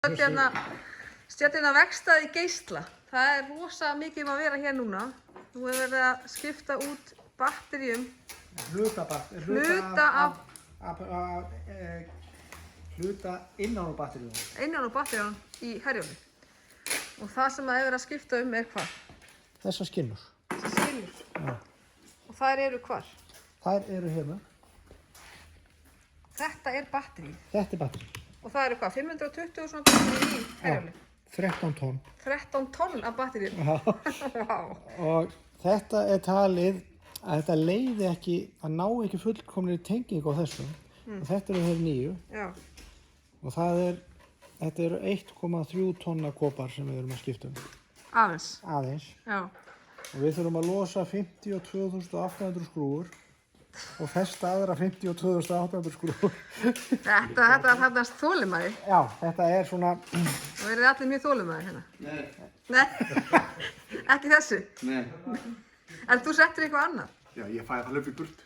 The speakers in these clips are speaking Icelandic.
Stjórnina vegstæði geisla. Það rosa mikið að vera hér núna. Nú verið að skipta út batteríum. Hluta innan á batteríunum. Innan á batteríunum í Herjólfi. Og það sem það verið að skipta hvað? Þessar skinnur. Þessar skinnur? Já. Og þær hvar? Þær hérna. Þetta batterí? Þetta batterí. Og það hvað? 520 svona batterí í Herjólfi? 13 tonn. 13 tonn af batteríum? Já. Wow. Og þetta talið að þetta leiði ekki, að ná ekki fullkomnir tengingu á þessu. Og þetta þeir nýju. Já. Og þetta eru 1,3 tonna kopar sem við erum að skipta um. Aðeins. Já. Og við þurfum að losa 52.800 skrúfur og festa aðra 52.800 skrúfur. Þetta er þolinmæði? Já, þetta svona... Og eru þið allir mjög þolinmæðir hérna? Nei. Nei? Ekki þessu? Nei. En þú settir eitthvað annað? Já, ég fæði það löp í burt.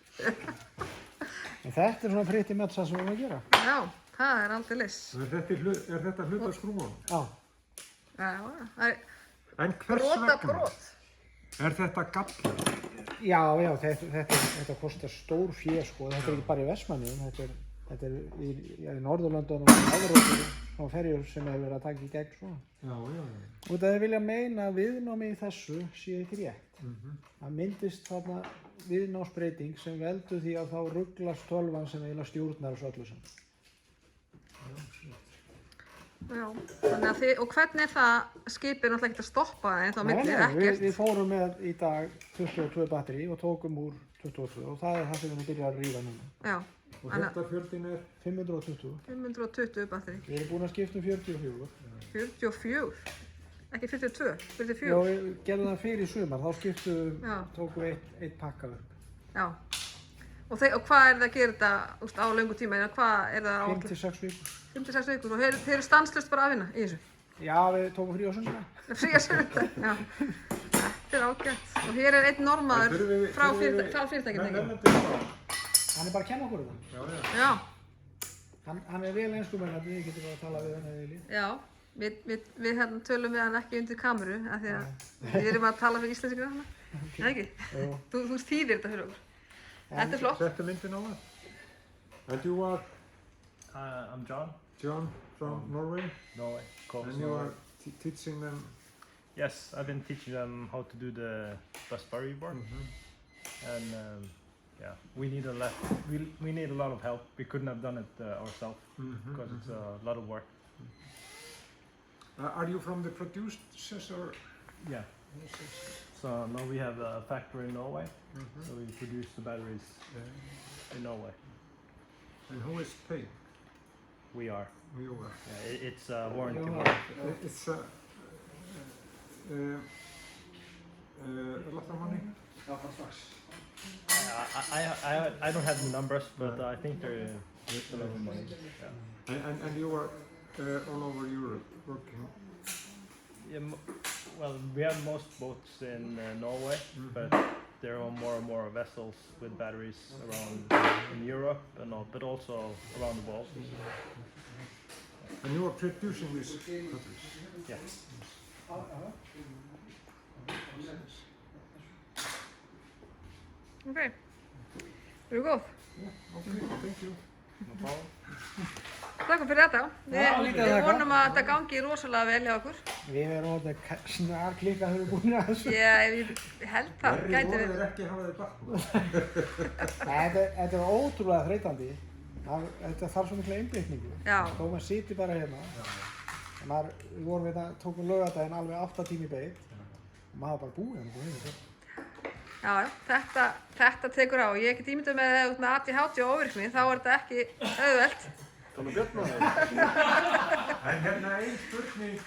Þetta svona pretty much það sem við erum að gera. Já, það aldrei liss. Er þetta hluta skrúfunum? Já. Já, en hvers vegna? Brot. Er þetta gallur? Já, þetta kostar stór fé, sko. Þetta ekki bara í Vestmannaeyjum, þetta í Norðurlöndunum og Evrópu og ferjur sem hefur verið að taka í gegn svona. Já. Og það vilja meina að viðnámi í þessu sé ekki rétt. Það myndist þarna viðnámsbreyting sem veldur því að þá ruglast tölvan sem eiginlega stjórnar þessu öllu saman. Já, þannig að og hvernig það skipið náttúrulega ekki að stoppa það á milli, ekkert? Við fórum með í dag 22 batteri og tókum úr 22 og það það sem við byrjum að rífa núna. Já. Og heildarfjöldin 520. 520 batteri. Við erum búin að skipta um 44. 44? Ekki 42? 44? Já, við gerðum það fyrir sumar, þá tókum við eitt pakka upp. Já. Og hvað það að gera þetta á löngu tíma? Hvað það á? 5-6 vikur. 5-6 vikur og þeir eru stanslaust bara að vinna í þessu? Já, við tókum frí á sunnudag. Frí á sunnudag, já. Þetta ágætt. Og hér er einn normaður frá fyrirtækinu, ekki? Hann bara að kenna okkur þetta. Já. Hann vel enskumennandi, við getum bara að tala við hann eða viljið. Já, við tölum við hann ekki undir kameru, af því að við erum að tala fyrir íslensku hana. Eða ekki? Þú þýðir þetta fyrir okkur. Þetta flott. Settu myndin á það. And you are? I'm John. John from Norway? Norway. And you are teaching them? Yes, I've been teaching them how to do the bus bar board. And yeah, we need a lot of help. We couldn't have done it ourselves because it's a lot of work. Are you from the producers or? Yeah. So now we have a factory in Norway, so we produce the batteries in Norway. And who is paying? We are. You are. Yeah, it's a warranty work. It's a lot of money? I don't have the numbers, but I think they're a lot of money. Yeah. And you are all over Europe working? Yeah, well, we have most boats in Norway, but there are more and more vessels with batteries around in Europe but also around the world. And you are producing these batteries? Yeah. Okay. Eru góð? Okay, thank you. No problem. Takk fyrir þetta. Við vonum að þetta gangi rosalega vel hjá okkur. Við erum snar klikka þegar við erum búin að þessu. Já, ég held það. Verri voru þeir ekki hafa þeir bakk. Þetta er ótrúlega þreytandi. Þetta þarf svo mikla einbeitingu. Já. Þó maður situr bara hérna. Við vorum við tókum laugardaginn alveg 8 tíma í beið. Og maður bara búið hérna. Já, þetta tekur á. Ég get ímyndað með að út með ADHD og ofvirkni, þá er þetta ekki auðvelt. En hérna ein spurning,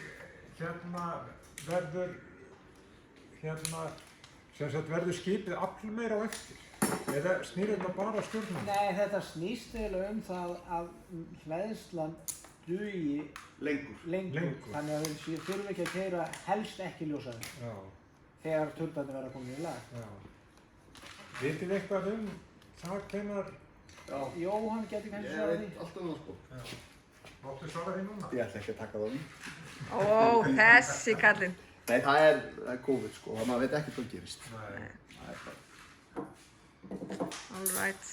verður skipið allmeira á eftir? Eða snýr þetta bara stjórnum? Nei, þetta snýst eiginlega það að hleðslan dugi lengur. Þannig að við þurfum ekki að keyra helst ekki ljósaði. Þegar turbarnir verða komin í lag. Vitið eitthvað það hvenær? Jóhann getur kannski svarað því. Alltaf sko. Máttu svara því núna? Ég ætla ekki að taka það um. Ó, þessi kallinn. Nei, það er COVID sko, maður veit ekki hvað gerist. Nei. Það er bara... All right.